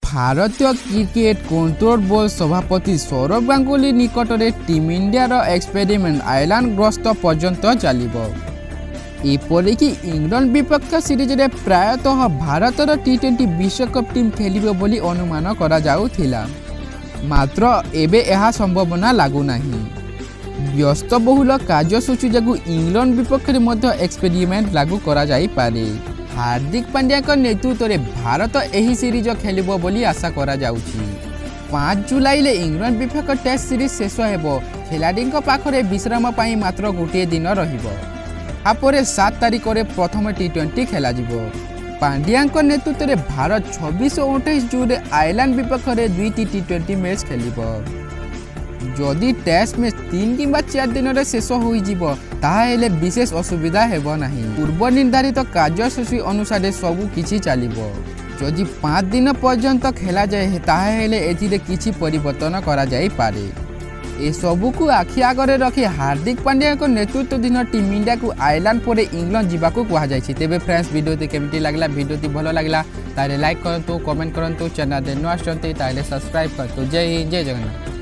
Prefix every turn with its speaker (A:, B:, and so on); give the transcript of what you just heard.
A: भारतीय cricket control board सभापति Saurabh Ganguly निकटरे team इंडियार एक्सपेरिमेंट आयरलैंड ग्रस्त पर्यंत चलिब। एपरिकी इंग्लैंड विपक्ष सीरीज रे प्रायतः भारतर टी20 विश्वकप टीम खेलिबे बोली अनुमान करा जाउथिला, मात्र एबे यह संभावना लागुना। व्यस्तबहुल कार्यसूची जगु इंग्लैंड विपक्ष में एक्सपेरिमेंट लागू करा जाई पारे। हार्दिक पांड्या नेतृत्व में भारत यही सीरीज खेलिबो बोली आशा करा जाउछि। 5 जुलाई ले इंग्लैंड विपक्ष टेस्ट सीरीज शेष हेबो। खिलाड़ी पाखरे विश्राम पाई मात्र गोटे दिन रहिबो। तापर 7 तारिख में प्रथम टी20 खेला जिवो। पांड्या नेतृत्व में भारत 26 और 28 जून में आयरलैंड विपक्ष में 2टी टी20 मैच खेलिबो। जदि टेस्ट मैच 3 किंबा 4 दिन में शेष हो ताहेले विशेष असुविधा हेबो नाही। पूर्व निर्धारित कार्यसूची अनुसार सबु किछि चलिबो। जदि 5 दिन पर्यंत खेला जाए ताहेले एथिरे किछि परिवर्तन करा जाई पारे। ए सबु को आखि आगरे रखी हार्दिक पांड्या नेतृत्व दिन टीम इंडिया को आयरलैंड पर इंग्लैंड जावाक कहुई। तेज फ्रेंड्स वीडियो केमती लगला, वीडियो भल लगला ताले लाइक करंतु, कमेंट करंतु, चैनल नुआ आछंती ताले सब्सक्राइब करतु। जय हिंद, जय जगन्नाथ।